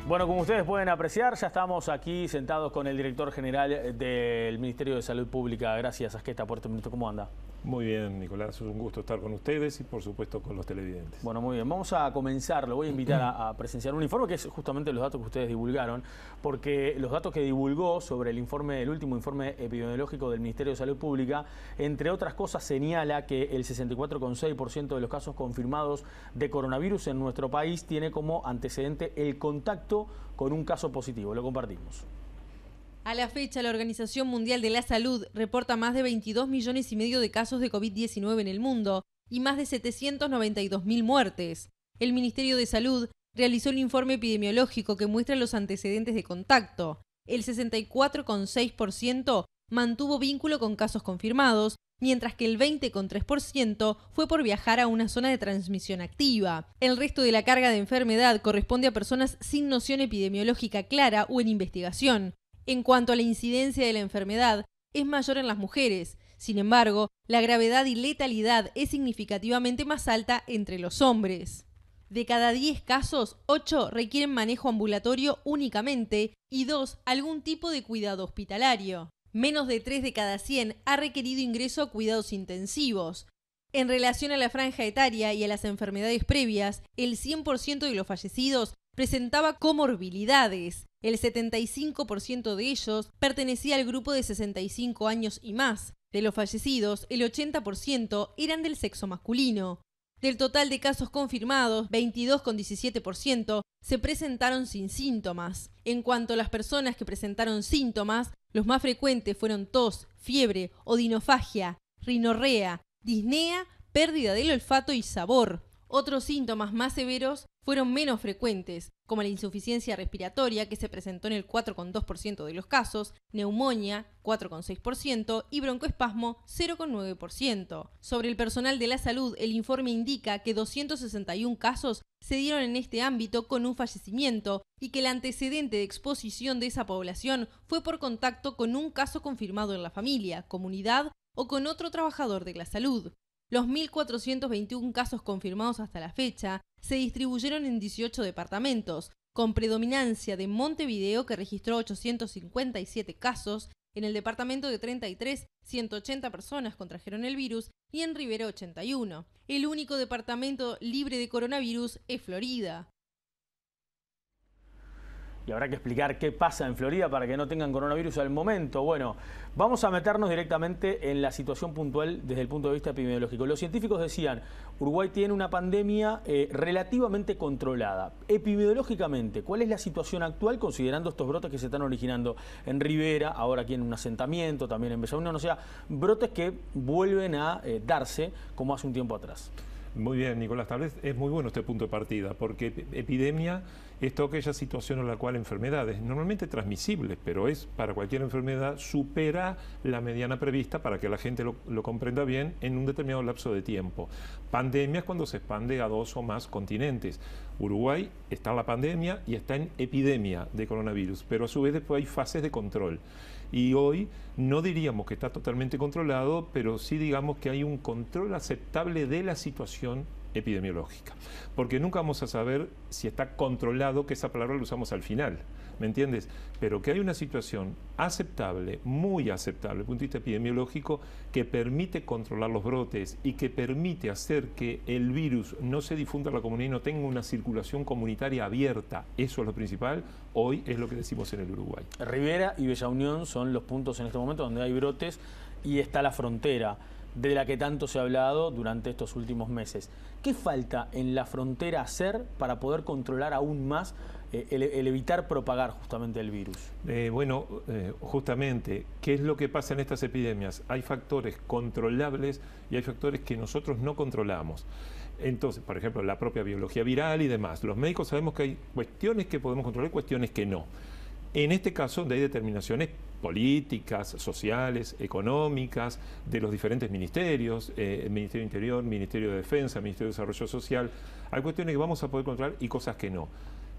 Bueno, como ustedes pueden apreciar, ya estamos aquí sentados con el director general del Ministerio de Salud Pública. Gracias, Asqueta, por este minuto. ¿Cómo anda? Muy bien, Nicolás, es un gusto estar con ustedes y por supuesto con los televidentes. Bueno, muy bien. Vamos a comenzar. Lo voy a invitar a presenciar un informe que es justamente los datos que ustedes divulgaron, porque los datos que divulgó sobre el último informe epidemiológico del Ministerio de Salud Pública, entre otras cosas, señala que el 64,6% de los casos confirmados de coronavirus en nuestro país tiene como antecedente el contacto con un caso positivo. Lo compartimos. A la fecha, la Organización Mundial de la Salud reporta más de 22,5 millones de casos de COVID-19 en el mundo y más de 792.000 muertes. El Ministerio de Salud realizó un informe epidemiológico que muestra los antecedentes de contacto. El 64,6% mantuvo vínculo con casos confirmados, mientras que el 20,3% fue por viajar a una zona de transmisión activa. El resto de la carga de enfermedad corresponde a personas sin noción epidemiológica clara o en investigación. En cuanto a la incidencia de la enfermedad, es mayor en las mujeres. Sin embargo, la gravedad y letalidad es significativamente más alta entre los hombres. De cada 10 casos, 8 requieren manejo ambulatorio únicamente y 2 algún tipo de cuidado hospitalario. Menos de 3 de cada 100 ha requerido ingreso a cuidados intensivos. En relación a la franja etaria y a las enfermedades previas, el 100% de los fallecidos presentaba comorbilidades. El 75% de ellos pertenecía al grupo de 65 años y más. De los fallecidos, el 80% eran del sexo masculino. Del total de casos confirmados, 22,17% se presentaron sin síntomas. En cuanto a las personas que presentaron síntomas, los más frecuentes fueron tos, fiebre, odinofagia, rinorrea, disnea, pérdida del olfato y sabor. Otros síntomas más severos fueron menos frecuentes, como la insuficiencia respiratoria, que se presentó en el 4,2% de los casos, neumonía, 4,6% y broncoespasmo, 0,9%. Sobre el personal de la salud, el informe indica que 261 casos se dieron en este ámbito con un fallecimiento y que el antecedente de exposición de esa población fue por contacto con un caso confirmado en la familia, comunidad o con otro trabajador de la salud. Los 1.421 casos confirmados hasta la fecha se distribuyeron en 18 departamentos, con predominancia de Montevideo, que registró 857 casos, en el departamento de 33, 180 personas contrajeron el virus y en Rivera 81. El único departamento libre de coronavirus es Florida. Y habrá que explicar qué pasa en Florida para que no tengan coronavirus al momento. Bueno, vamos a meternos directamente en la situación puntual desde el punto de vista epidemiológico. Los científicos decían, Uruguay tiene una pandemia relativamente controlada. Epidemiológicamente, ¿cuál es la situación actual considerando estos brotes que se están originando en Rivera, ahora aquí en un asentamiento, también en Bella Unión? O sea, brotes que vuelven a darse como hace un tiempo atrás. Muy bien, Nicolás, tal vez es muy bueno este punto de partida, porque epidemia es toda aquella situación en la cual enfermedades, normalmente transmisibles, pero es para cualquier enfermedad, supera la mediana prevista para que la gente lo comprenda bien en un determinado lapso de tiempo. Pandemia es cuando se expande a 2 o más continentes. Uruguay está en la pandemia y está en epidemia de coronavirus, pero a su vez después hay fases de control. Y hoy no diríamos que está totalmente controlado, pero sí digamos que hay un control aceptable de la situación epidemiológica. Porque nunca vamos a saber si está controlado, que esa palabra la usamos al final, ¿me entiendes? Pero que hay una situación aceptable, muy aceptable desde el punto de vista epidemiológico, que permite controlar los brotes y que permite hacer que el virus no se difunda en la comunidad y no tenga una circulación comunitaria abierta. Eso es lo principal, hoy es lo que decimos en el Uruguay. Rivera y Bella Unión son los puntos en este momento donde hay brotes y está la frontera, de la que tanto se ha hablado durante estos últimos meses. ¿Qué falta en la frontera hacer para poder controlar aún más el evitar propagar justamente el virus? Justamente, ¿qué es lo que pasa en estas epidemias? Hay factores controlables y hay factores que nosotros no controlamos. Entonces, por ejemplo, la propia biología viral y demás. Los médicos sabemos que hay cuestiones que podemos controlar y cuestiones que no. En este caso, donde hay determinaciones políticas, sociales, económicas, de los diferentes ministerios, el Ministerio de Interior, Ministerio de Defensa, Ministerio de Desarrollo Social, hay cuestiones que vamos a poder controlar y cosas que no.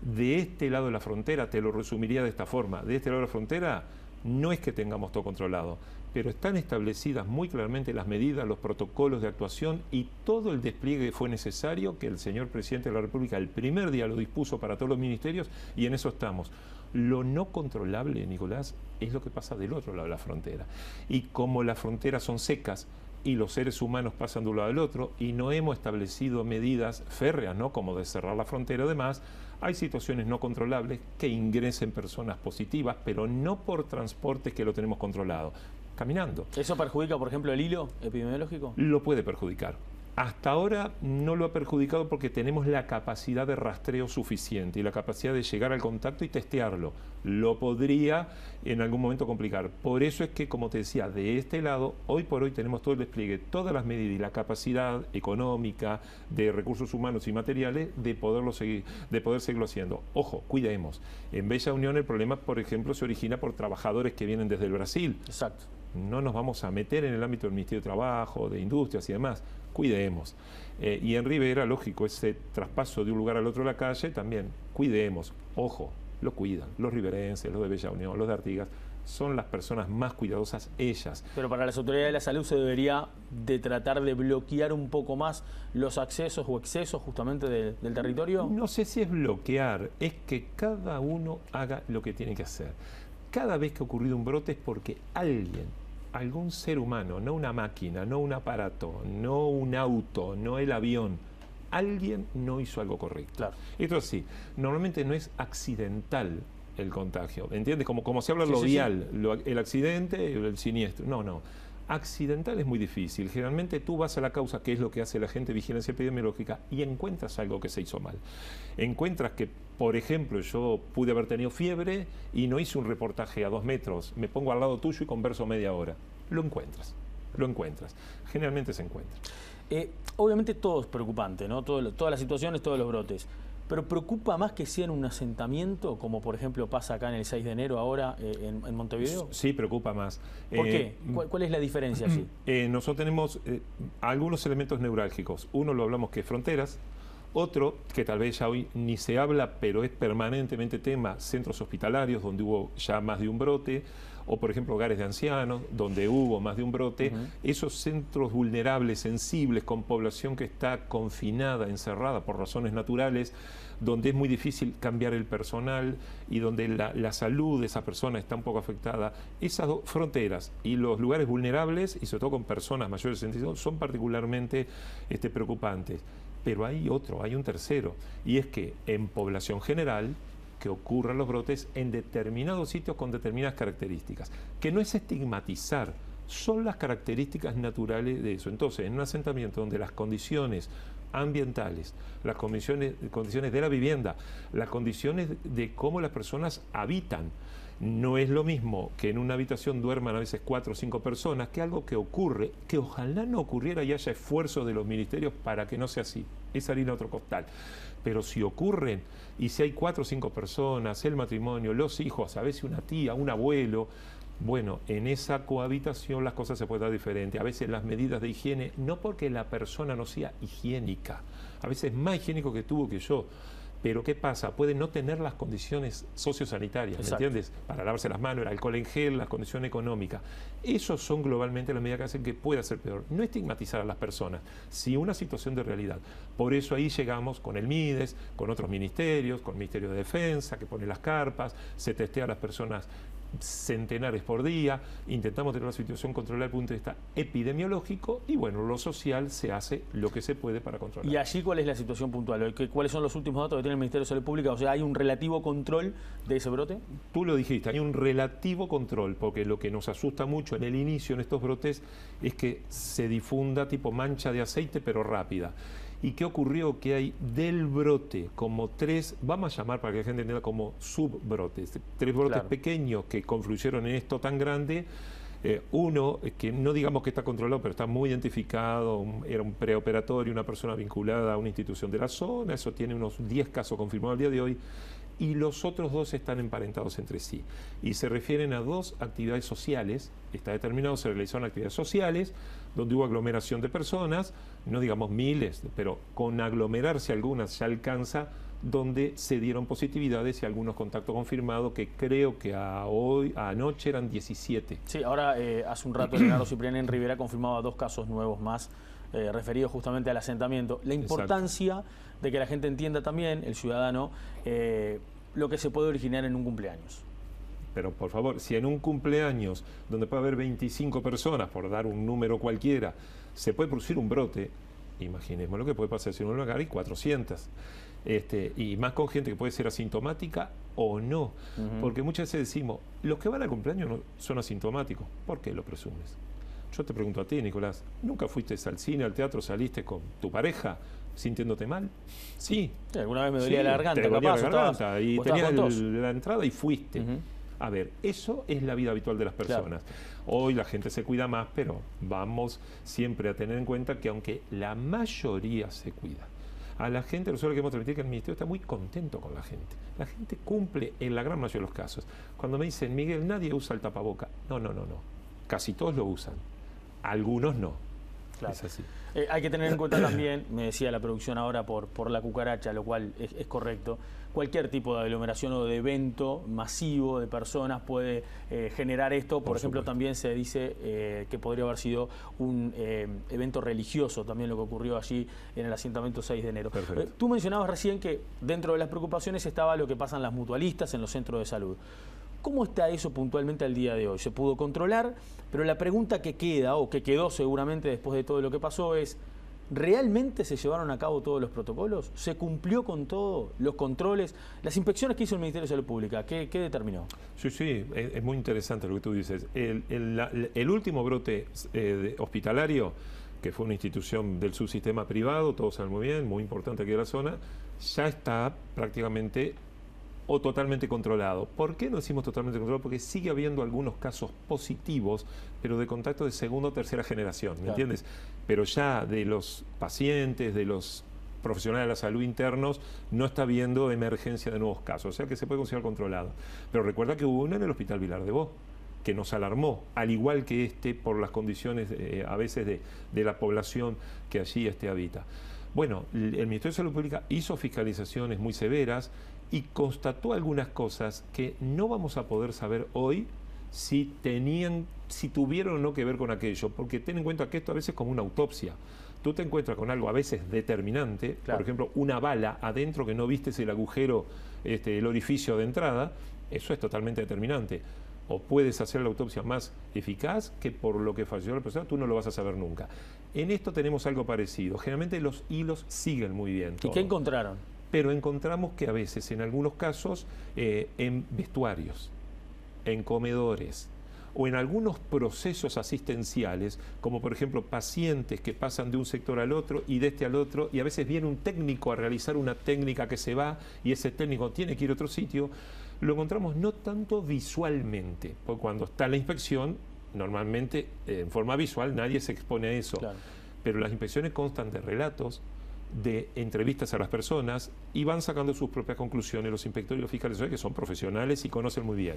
De este lado de la frontera, te lo resumiría de esta forma, de este lado de la frontera No es que tengamos todo controlado, pero están establecidas muy claramente las medidas, los protocolos de actuación y todo el despliegue que fue necesario, que el señor presidente de la República el primer día lo dispuso para todos los ministerios, y en eso estamos. Lo no controlable, Nicolás, es lo que pasa del otro lado de la frontera. Y como las fronteras son secas y los seres humanos pasan de un lado al otro y no hemos establecido medidas férreas, ¿no?, como de cerrar la frontera, además, hay situaciones no controlables que ingresen personas positivas, pero no por transportes que lo tenemos controlado, caminando. ¿Eso perjudica, por ejemplo, el hilo epidemiológico? Lo puede perjudicar. Hasta ahora no lo ha perjudicado porque tenemos la capacidad de rastreo suficiente y la capacidad de llegar al contacto y testearlo. Lo podría en algún momento complicar. Por eso es que, como te decía, de este lado, hoy por hoy tenemos todo el despliegue, todas las medidas y la capacidad económica, de recursos humanos y materiales de poder seguirlo haciendo. Ojo, cuidemos. En Bella Unión el problema, por ejemplo, se origina por trabajadores que vienen desde el Brasil. Exacto. No nos vamos a meter en el ámbito del Ministerio de Trabajo, de Industrias y demás. Cuidemos. Y en Rivera, lógico, ese traspaso de un lugar al otro de la calle, también cuidemos. Ojo, lo cuidan. Los riverenses, los de Bella Unión, los de Artigas, son las personas más cuidadosas ellas. Pero para las autoridades de la salud se debería de tratar de bloquear un poco más los accesos o excesos justamente del territorio. No sé si es bloquear, es que cada uno haga lo que tiene que hacer. Cada vez que ha ocurrido un brote es porque algún ser humano, no una máquina, no un aparato, no un auto, no el avión, alguien no hizo algo correcto. Claro. Esto sí, normalmente no es accidental el contagio, ¿entiendes? Como se habla Sí, lo sí, vial, el accidente, el siniestro. No. Accidental es muy difícil. Generalmente tú vas a la causa, que es lo que hace la gente de vigilancia epidemiológica, y encuentras algo que se hizo mal. Encuentras que, por ejemplo, yo pude haber tenido fiebre y no hice un reportaje a 2 metros, me pongo al lado tuyo y converso media hora. Lo encuentras. Generalmente se encuentra. Obviamente todo es preocupante, ¿no? Todas las situaciones, todos los brotes. Pero preocupa más que sea en un asentamiento, como por ejemplo pasa acá en el 6 de enero ahora en Montevideo. Sí, preocupa más. ¿Por qué? ¿Cuál es la diferencia allí? Nosotros tenemos algunos elementos neurálgicos. Uno lo hablamos que es fronteras. Otro, que tal vez ya hoy ni se habla, pero es permanentemente tema, centros hospitalarios, donde hubo ya más de un brote, o por ejemplo hogares de ancianos, donde hubo más de un brote. Esos centros vulnerables, sensibles, con población que está confinada, encerrada por razones naturales, donde es muy difícil cambiar el personal y donde la salud de esa persona está un poco afectada. Esas dos fronteras y los lugares vulnerables, y sobre todo con personas mayores de 65, son particularmente preocupantes. Pero hay un tercero, y es que en población general, que ocurran los brotes en determinados sitios con determinadas características, que no es estigmatizar, son las características naturales de eso. Entonces, en un asentamiento donde las condiciones ambientales, las condiciones de la vivienda, las condiciones de cómo las personas habitan, no es lo mismo que en una habitación duerman a veces 4 o 5 personas, que algo que ocurre, que ojalá no ocurriera y haya esfuerzos de los ministerios para que no sea así. Es harina otro costal. Pero si ocurren, y si hay 4 o 5 personas, el matrimonio, los hijos, a veces una tía, un abuelo, bueno, en esa cohabitación las cosas se pueden dar diferente. A veces las medidas de higiene, no porque la persona no sea higiénica, a veces más higiénico que tú o que yo. Pero ¿qué pasa? Puede no tener las condiciones sociosanitarias, ¿me entiendes? Para lavarse las manos, el alcohol en gel, la condición económica. Esos son globalmente las medidas que hacen que pueda ser peor. No estigmatizar a las personas, sino una situación de realidad. Por eso ahí llegamos con el MIDES, con otros ministerios, con el Ministerio de Defensa, que pone las carpas, se testea a las personas centenares por día, intentamos tener una situación controlada desde el punto de vista epidemiológico y bueno, lo social se hace lo que se puede para controlar. ¿Y allí cuál es la situación puntual? ¿Cuáles son los últimos datos que tiene el Ministerio de Salud Pública? O sea, ¿hay un relativo control de ese brote? Tú lo dijiste, hay un relativo control, porque lo que nos asusta mucho en el inicio, en estos brotes, es que se difunda tipo mancha de aceite, pero rápida. ¿Y qué ocurrió? Que hay del brote como 3, vamos a llamar para que la gente entienda como subbrotes, 3 brotes pequeños que confluyeron en esto tan grande. Uno, que no digamos que está controlado, pero está muy identificado, era un preoperatorio, una persona vinculada a una institución de la zona, eso tiene unos 10 casos confirmados al día de hoy. y los otros 2 están emparentados entre sí. Y se refieren a 2 actividades sociales, está determinado, se realizaron actividades sociales, donde hubo aglomeración de personas, no digamos miles, pero con aglomerarse algunas se alcanza, donde se dieron positividades y algunos contactos confirmados, que creo que anoche eran 17. Sí, ahora hace un rato Leonardo Cipriani en Rivera confirmaba 2 casos nuevos más referidos justamente al asentamiento. La importancia de que la gente entienda también, el ciudadano, lo que se puede originar en un cumpleaños. Pero por favor, si en un cumpleaños donde puede haber 25 personas, por dar un número cualquiera, se puede producir un brote, imaginemos lo que puede pasar si en un lugar hay 400. Y más con gente que puede ser asintomática o no. Porque muchas veces decimos, los que van al cumpleaños no son asintomáticos. ¿Por qué lo presumes? Yo te pregunto a ti, Nicolás, ¿nunca fuiste al cine, al teatro, saliste con tu pareja sintiéndote mal? Sí. Alguna vez me dolía la garganta, te dolía la garganta y tenías la entrada y fuiste. A ver, eso es la vida habitual de las personas. Hoy la gente se cuida más, pero vamos siempre a tener en cuenta que aunque la mayoría se cuida, a la gente nosotros queremos transmitir que el Ministerio está muy contento con la gente. La gente cumple en la gran mayoría de los casos. Cuando me dicen, Miguel, nadie usa el tapaboca. No. Casi todos lo usan. Algunos no. Claro. Es así. Hay que tener en cuenta también, me decía la producción ahora por la cucaracha, lo cual es correcto, cualquier tipo de aglomeración o de evento masivo de personas puede generar esto. Por ejemplo, también se dice que podría haber sido un evento religioso, también lo que ocurrió allí en el asentamiento 6 de enero. Tú mencionabas recién que dentro de las preocupaciones estaba lo que pasan las mutualistas en los centros de salud. ¿Cómo está eso puntualmente al día de hoy? ¿Se pudo controlar? Pero la pregunta que queda, o que quedó seguramente después de todo lo que pasó, es ¿realmente se llevaron a cabo todos los protocolos? ¿Se cumplió con todo? ¿Los controles? ¿Las inspecciones que hizo el Ministerio de Salud Pública? ¿Qué determinó? Sí, es muy interesante lo que tú dices. El último brote hospitalario, que fue una institución del subsistema privado, todos saben muy bien, muy importante aquí en la zona, ya está prácticamente o totalmente controlado. ¿Por qué no decimos totalmente controlado? Porque sigue habiendo algunos casos positivos, pero de contacto de segunda o tercera generación, ¿me entiendes? Pero ya de los pacientes, de los profesionales de la salud internos, no está habiendo emergencia de nuevos casos, o sea que se puede considerar controlado. Pero recuerda que hubo uno en el Hospital Vilar de Bo, que nos alarmó, al igual que por las condiciones a veces de la población que allí habita. Bueno, el Ministerio de Salud Pública hizo fiscalizaciones muy severas y constató algunas cosas que no vamos a poder saber hoy si tuvieron o no que ver con aquello, porque ten en cuenta que esto a veces es como una autopsia. Tú te encuentras con algo a veces determinante, por ejemplo, una bala adentro que no vistes el agujero, el orificio de entrada, eso es totalmente determinante. O puedes hacer la autopsia más eficaz que por lo que falló la persona, tú no lo vas a saber nunca. En esto tenemos algo parecido. Generalmente los hilos siguen muy bien. ¿Y qué encontraron? Pero encontramos que a veces, en algunos casos, en vestuarios, en comedores o en algunos procesos asistenciales, como por ejemplo pacientes que pasan de un sector al otro y de este al otro, y a veces viene un técnico a realizar una técnica que se va y ese técnico tiene que ir a otro sitio, lo encontramos no tanto visualmente, porque cuando está la inspección, normalmente en forma visual nadie se expone a eso, pero las inspecciones constan de relatos, de entrevistas a las personas y van sacando sus propias conclusiones los inspectores y los fiscales, que son profesionales y conocen muy bien.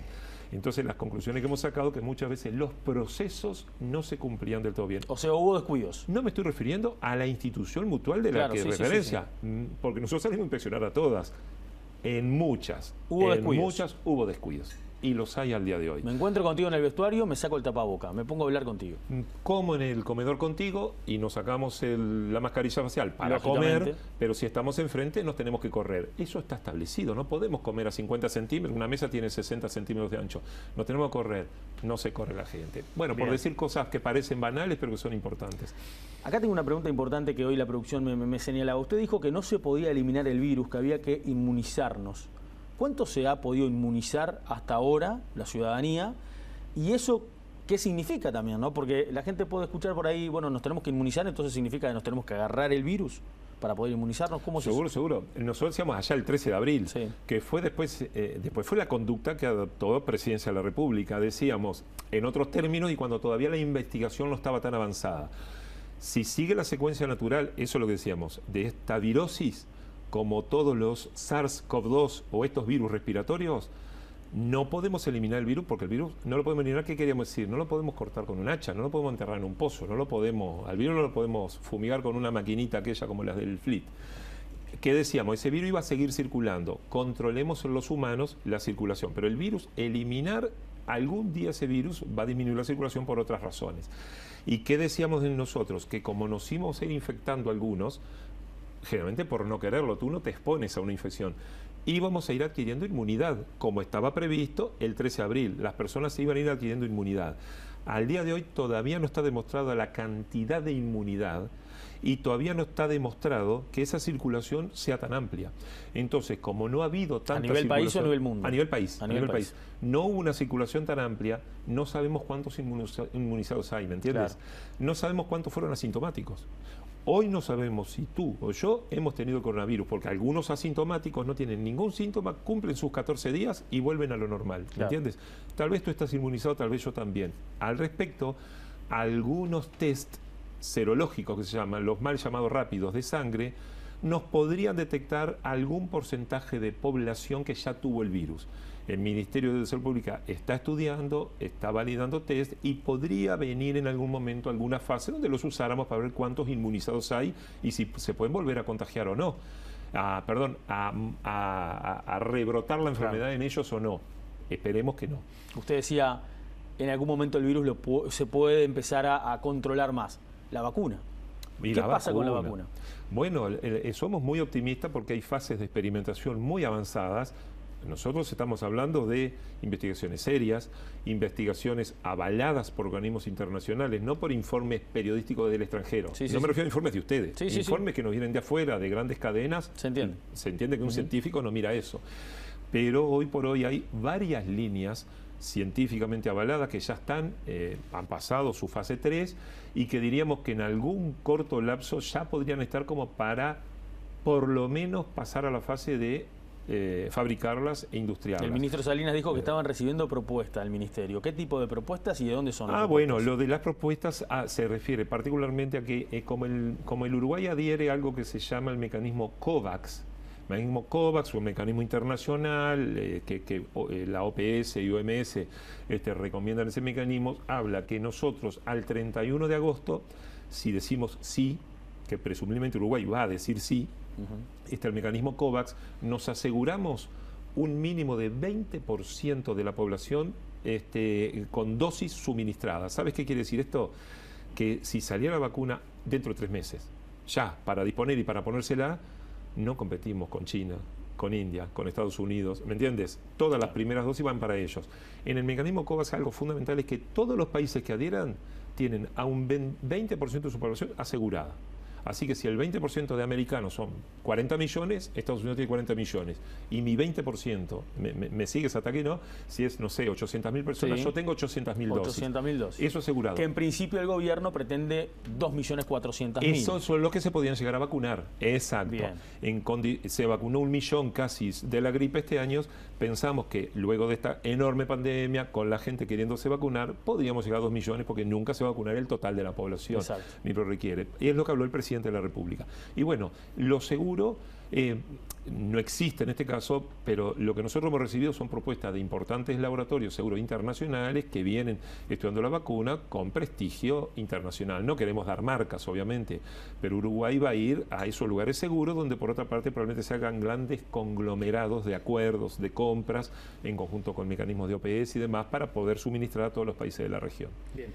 Entonces las conclusiones que hemos sacado que muchas veces los procesos no se cumplían del todo bien. O sea, hubo descuidos. No me estoy refiriendo a la institución mutual de la que referencia, porque nosotros salimos a inspeccionar a todas. En muchas hubo descuidos. Y los hay al día de hoy. Me encuentro contigo en el vestuario, me saco el tapaboca, me pongo a hablar contigo. Como en el comedor contigo y nos sacamos la mascarilla facial para comer, pero si estamos enfrente nos tenemos que correr. Eso está establecido, no podemos comer a 50 centímetros, una mesa tiene 60 centímetros de ancho. Nos tenemos que correr, no se corre la gente. Bueno, por decir cosas que parecen banales, pero que son importantes. Acá tengo una pregunta importante que hoy la producción me señalaba. Usted dijo que no se podía eliminar el virus, que había que inmunizarnos. ¿Cuánto se ha podido inmunizar hasta ahora la ciudadanía? ¿Y eso qué significa también, no? Porque la gente puede escuchar por ahí, bueno, nos tenemos que inmunizar, entonces significa que nos tenemos que agarrar el virus para poder inmunizarnos. ¿Cómo es eso? Seguro. Nosotros decíamos allá el 13 de abril, que fue después fue la conducta que adoptó Presidencia de la República. Decíamos, en otros términos, y cuando todavía la investigación no estaba tan avanzada. Si sigue la secuencia natural, eso es lo que decíamos, de esta virosis, como todos los SARS-CoV-2 o estos virus respiratorios, no podemos eliminar el virus porque el virus no lo podemos eliminar. ¿Qué queríamos decir? No lo podemos cortar con un hacha, no lo podemos enterrar en un pozo, al virus no lo podemos fumigar con una maquinita aquella como las del Fleet. ¿Qué decíamos? Ese virus iba a seguir circulando. Controlemos en los humanos la circulación, pero el virus, eliminar algún día ese virus va a disminuir la circulación por otras razones. ¿Y qué decíamos de nosotros? Que como nos íbamos a ir infectando algunos, generalmente por no quererlo, tú no te expones a una infección, íbamos a ir adquiriendo inmunidad, como estaba previsto el 13 de abril. Las personas se iban a ir adquiriendo inmunidad. Al día de hoy todavía no está demostrada la cantidad de inmunidad y todavía no está demostrado que esa circulación sea tan amplia. Entonces, como no ha habido tanta circulación... ¿A nivel país o a nivel mundo? A nivel país. A nivel país. No hubo una circulación tan amplia, no sabemos cuántos inmunizados hay, ¿me entiendes? Claro. No sabemos cuántos fueron asintomáticos. Hoy no sabemos si tú o yo hemos tenido coronavirus, porque algunos asintomáticos no tienen ningún síntoma, cumplen sus 14 días y vuelven a lo normal, ¿me entiendes? Tal vez tú estás inmunizado, tal vez yo también. Al respecto, algunos test serológicos que se llaman, los mal llamados rápidos de sangre, nos podrían detectar algún porcentaje de población que ya tuvo el virus. El Ministerio de Salud Pública está estudiando, está validando test y podría venir en algún momento alguna fase donde los usáramos para ver cuántos inmunizados hay y si se pueden volver a contagiar o no. A rebrotar la enfermedad en ellos o no. Esperemos que no. Usted decía, en algún momento el virus se puede empezar a controlar más. La vacuna. ¿Qué pasa con la vacuna? Bueno, somos muy optimistas porque hay fases de experimentación muy avanzadas. Nosotros estamos hablando de investigaciones serias, investigaciones avaladas por organismos internacionales, no por informes periodísticos del extranjero. No me refiero a informes de ustedes, informes que nos vienen de afuera, de grandes cadenas. Se entiende. Se entiende que un científico no mira eso. Pero hoy por hoy hay varias líneas científicamente avaladas que ya han pasado su fase 3 y que diríamos que en algún corto lapso ya podrían estar como para por lo menos pasar a la fase de fabricarlas e industriarlas. El ministro Salinas dijo que estaban recibiendo propuestas del ministerio. ¿Qué tipo de propuestas y de dónde son? Bueno, lo de las propuestas se refiere particularmente a que como el Uruguay adhiere a algo que se llama el mecanismo COVAX, un mecanismo internacional que la OPS y OMS recomiendan ese mecanismo, habla que nosotros al 31 de agosto, si decimos sí, que presumiblemente Uruguay va a decir sí, el mecanismo COVAX, nos aseguramos un mínimo de 20% de la población con dosis suministradas. ¿Sabes qué quiere decir esto? Que si saliera la vacuna dentro de 3 meses, ya para disponer y para ponérsela, no competimos con China, con India, con Estados Unidos, ¿me entiendes? Todas las primeras dosis van para ellos. En el mecanismo COVAX algo fundamental es que todos los países que adhieran tienen a un 20% de su población asegurada. Así que si el 20% de americanos son 40 millones, Estados Unidos tiene 40 millones. Y mi 20%, ¿me sigues hasta aquí, no? Si es, no sé, 800.000 personas, yo tengo 800.000 dosis. 800.000 dosis. Eso asegurado. Que en principio el gobierno pretende 2.400.000. Esos son los que se podían llegar a vacunar. Exacto. Bien. Se vacunó 1 millón casi de la gripe este año. Pensamos que luego de esta enorme pandemia, con la gente queriéndose vacunar, podríamos llegar a 2 millones porque nunca se va a vacunar el total de la población. Exacto. Ni lo requiere. Y es lo que habló el presidente de la República. Y bueno, lo seguro no existe en este caso, pero lo que nosotros hemos recibido son propuestas de importantes laboratorios seguros internacionales que vienen estudiando la vacuna con prestigio internacional. No queremos dar marcas, obviamente, pero Uruguay va a ir a esos lugares seguros donde por otra parte probablemente se hagan grandes conglomerados de acuerdos, de compras, en conjunto con mecanismos de OPS y demás, para poder suministrar a todos los países de la región. Bien.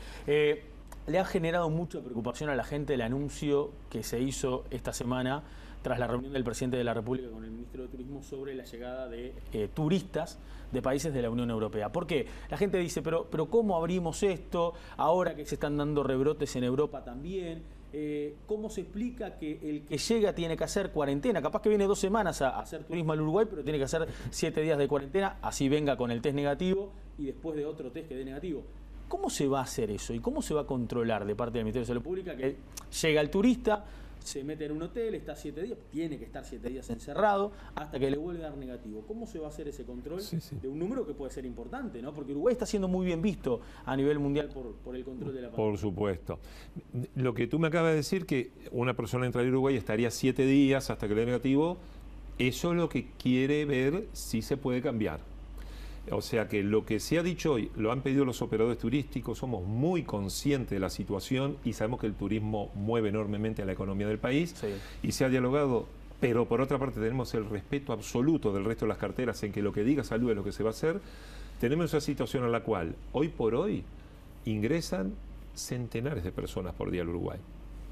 ¿Le ha generado mucha preocupación a la gente el anuncio que se hizo esta semana tras la reunión del presidente de la República con el ministro de Turismo sobre la llegada de turistas de países de la Unión Europea? ¿Por qué? La gente dice, pero ¿cómo abrimos esto ahora que se están dando rebrotes en Europa también? ¿Cómo se explica que el que llega tiene que hacer cuarentena? Capaz que viene 2 semanas a hacer turismo al Uruguay, pero tiene que hacer 7 días de cuarentena, así venga con el test negativo y después de otro test que dé negativo. ¿Cómo se va a hacer eso y cómo se va a controlar de parte del Ministerio de Salud Pública que llega el turista, se mete en un hotel, está 7 días, tiene que estar 7 días encerrado hasta que le vuelve a dar negativo? ¿Cómo se va a hacer ese control de un número que puede ser importante, ¿no? Porque Uruguay está siendo muy bien visto a nivel mundial por el control de la pandemia. Por supuesto. Lo que tú me acabas de decir, que una persona entraría a Uruguay estaría 7 días hasta que le dé negativo, Eso es lo que quiere ver si se puede cambiar. O sea que lo que se ha dicho hoy, lo han pedido los operadores turísticos, somos muy conscientes de la situación y sabemos que el turismo mueve enormemente a la economía del país, Sí. y se ha dialogado, pero por otra parte tenemos el respeto absoluto del resto de las carteras en que lo que diga Salud es lo que se va a hacer. Tenemos esa situación en la cual hoy por hoy ingresan centenares de personas por día al Uruguay,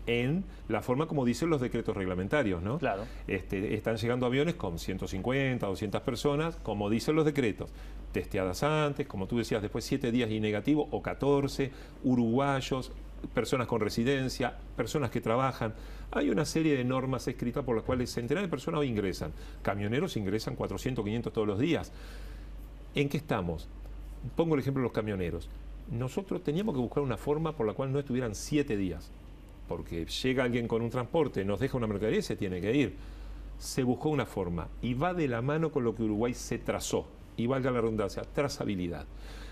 en la forma como dicen los decretos reglamentarios, ¿no? Claro. Están llegando aviones con 150, 200 personas, como dicen los decretos, testeadas antes, como tú decías, después 7 días y negativo, o 14, uruguayos, personas con residencia, personas que trabajan. Hay una serie de normas escritas por las cuales centenares de personas hoy ingresan. Camioneros ingresan 400, 500 todos los días. ¿En qué estamos? Pongo el ejemplo de los camioneros. Nosotros teníamos que buscar una forma por la cual no estuvieran 7 días. Porque llega alguien con un transporte, nos deja una mercadería y se tiene que ir. Se buscó una forma y va de la mano con lo que Uruguay se trazó, y valga la redundancia, trazabilidad.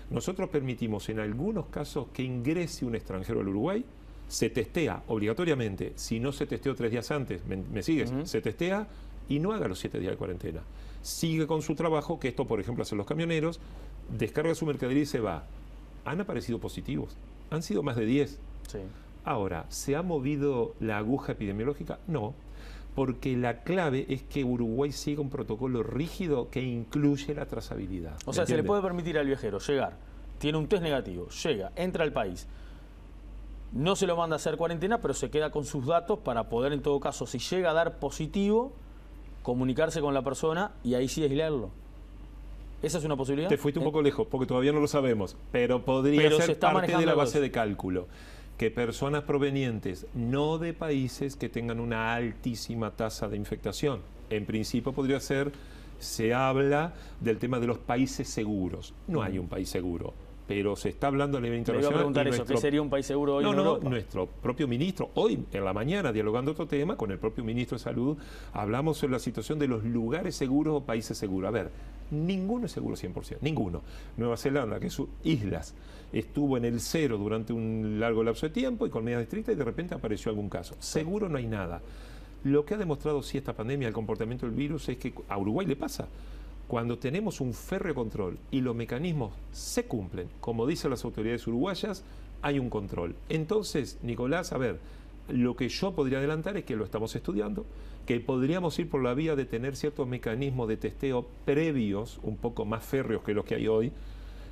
Nosotros permitimos en algunos casos que ingrese un extranjero al Uruguay, se testea obligatoriamente, si no se testeó 3 días antes, ¿me sigues? Se testea y no haga los 7 días de cuarentena. Sigue con su trabajo, que esto por ejemplo hacen los camioneros, descarga su mercadería y se va. Han aparecido positivos, han sido más de 10. Sí. Ahora, ¿se ha movido la aguja epidemiológica? No, porque la clave es que Uruguay siga un protocolo rígido que incluye la trazabilidad. O sea, se le puede permitir al viajero llegar, tiene un test negativo, llega, entra al país, no se lo manda a hacer cuarentena, pero se queda con sus datos para poder, en todo caso, si llega a dar positivo, comunicarse con la persona y ahí sí aislarlo. ¿Esa es una posibilidad? Te fuiste un poco lejos, porque todavía no lo sabemos, pero podría ser parte de la base de cálculo. Que personas provenientes no de países que tengan una altísima tasa de infectación, en principio podría ser, se habla del tema de los países seguros. No hay un país seguro, pero se está hablando a nivel internacional. Le iba a preguntar eso, ¿qué sería un país seguro hoy en Europa? Nuestro propio ministro, hoy en la mañana, dialogando otro tema con el propio ministro de Salud, hablamos sobre la situación de los lugares seguros o países seguros. A ver, ninguno es seguro 100%, ninguno. Nueva Zelanda, que son islas, estuvo en el 0 durante un largo lapso de tiempo y con medidas estrictas y de repente apareció algún caso. Seguro no hay nada. Lo que ha demostrado sí esta pandemia, el comportamiento del virus, es que a Uruguay le pasa. Cuando tenemos un férreo control y los mecanismos se cumplen, como dicen las autoridades uruguayas, hay un control. Entonces, Nicolás, a ver, lo que yo podría adelantar es que lo estamos estudiando, que podríamos ir por la vía de tener ciertos mecanismos de testeo previos, un poco más férreos que los que hay hoy,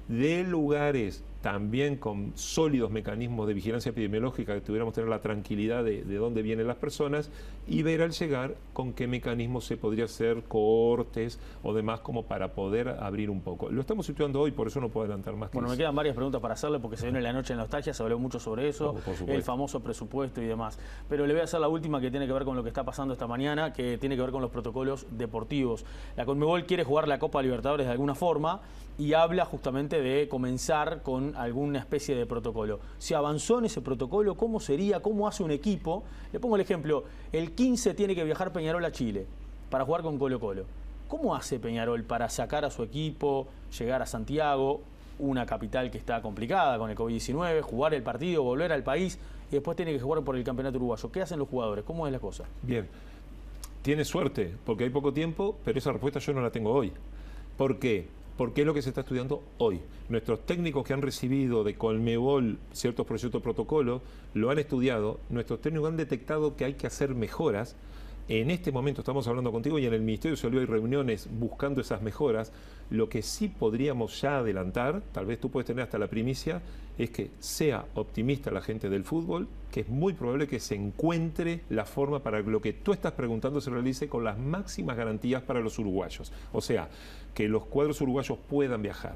de lugares también con sólidos mecanismos de vigilancia epidemiológica, que tuviéramos tener la tranquilidad de dónde vienen las personas y ver al llegar con qué mecanismos se podría hacer cohortes o demás como para poder abrir un poco. Lo estamos estudiando hoy, por eso no puedo adelantar más que Bueno, eso. me quedan varias preguntas para hacerle porque se viene la noche de nostalgia, se habló mucho sobre eso, el famoso presupuesto y demás. Pero le voy a hacer la última que tiene que ver con lo que está pasando esta mañana, que tiene que ver con los protocolos deportivos. La Conmebol quiere jugar la Copa Libertadores de alguna forma y habla justamente de comenzar con alguna especie de protocolo. ¿Se avanzó en ese protocolo? ¿Cómo sería? ¿Cómo hace un equipo? Le pongo el ejemplo, el 15 tiene que viajar Peñarol a Chile para jugar con Colo-Colo. ¿Cómo hace Peñarol para sacar a su equipo, llegar a Santiago, una capital que está complicada con el COVID-19, jugar el partido, volver al país y después tiene que jugar por el campeonato uruguayo? ¿Qué hacen los jugadores? ¿Cómo es la cosa? Bien, tiene suerte porque hay poco tiempo, pero esa respuesta yo no la tengo hoy. ¿Por qué? Porque es lo que se está estudiando hoy. Nuestros técnicos que han recibido de Conmebol ciertos proyectos de protocolo lo han estudiado. Nuestros técnicos han detectado que hay que hacer mejoras. En este momento estamos hablando contigo y en el Ministerio de Salud hay reuniones buscando esas mejoras. Lo que sí podríamos ya adelantar, tal vez tú puedes tener hasta la primicia, es que sea optimista la gente del fútbol, que es muy probable que se encuentre la forma para que lo que tú estás preguntando se realice con las máximas garantías para los uruguayos. O sea, que los cuadros uruguayos puedan viajar,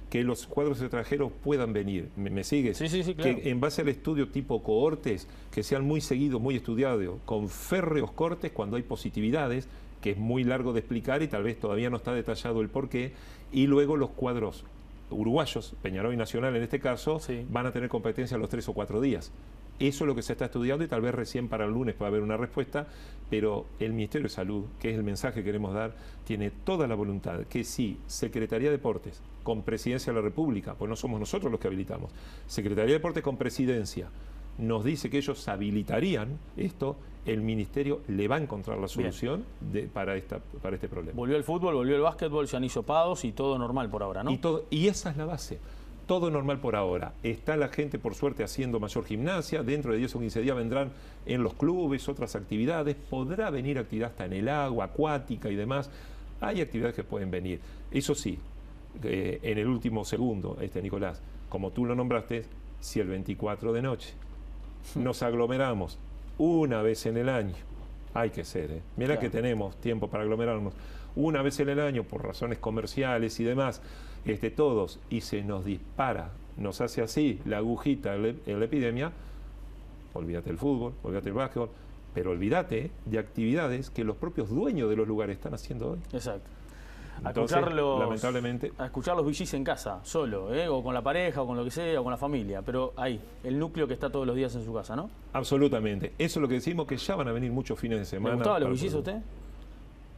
que los cuadros extranjeros puedan venir. ¿Me sigues? Sí, claro. Que en base al estudio tipo cohortes, que sean muy seguidos, muy estudiados, con férreos cortes cuando hay positividades, que es muy largo de explicar y tal vez todavía no está detallado el porqué, y luego los cuadros uruguayos, Peñarol y Nacional en este caso, van a tener competencia a los 3 o 4 días. Eso es lo que se está estudiando y tal vez recién para el lunes pueda haber una respuesta, pero el Ministerio de Salud, que es el mensaje que queremos dar, tiene toda la voluntad que si Secretaría de Deportes con Presidencia de la República, pues no somos nosotros los que habilitamos, Secretaría de Deportes con Presidencia nos dice que ellos habilitarían esto, el ministerio le va a encontrar la solución para este problema. Volvió el fútbol, volvió el básquetbol, se han hisopados y todo normal por ahora, ¿no? Y esa es la base. Todo normal por ahora. Está la gente, por suerte, haciendo mayor gimnasia. Dentro de 10 o 15 días vendrán en los clubes otras actividades. Podrá venir actividad hasta en el agua, acuática y demás. Hay actividades que pueden venir. Eso sí, en el último segundo, Nicolás, como tú lo nombraste, si el 24 de noche nos aglomeramos una vez en el año, hay que ser, Mira que tenemos tiempo para aglomerarnos, una vez en el año por razones comerciales y demás, todos, y se nos dispara, nos hace así la agujita en la epidemia, olvídate del fútbol, olvídate del básquetbol, pero olvídate de actividades que los propios dueños de los lugares están haciendo hoy. Exacto. Entonces, lamentablemente, a escuchar los VGs en casa, solo, o con la pareja, o con lo que sea, o con la familia, pero ahí, el núcleo que está todos los días en su casa, ¿no? Absolutamente. Eso es lo que decimos, que ya van a venir muchos fines de semana. ¿Le gustaban los VGs a usted?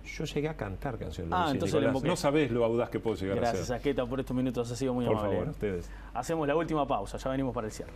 Yo llegué a cantar canciones de VGs, entonces Nicolás. No sabés lo audaz que puedo llegar a ser. Gracias, Asqueta, por estos minutos, ha sido muy amable. Por favor, a ustedes. Hacemos la última pausa, ya venimos para el cierre.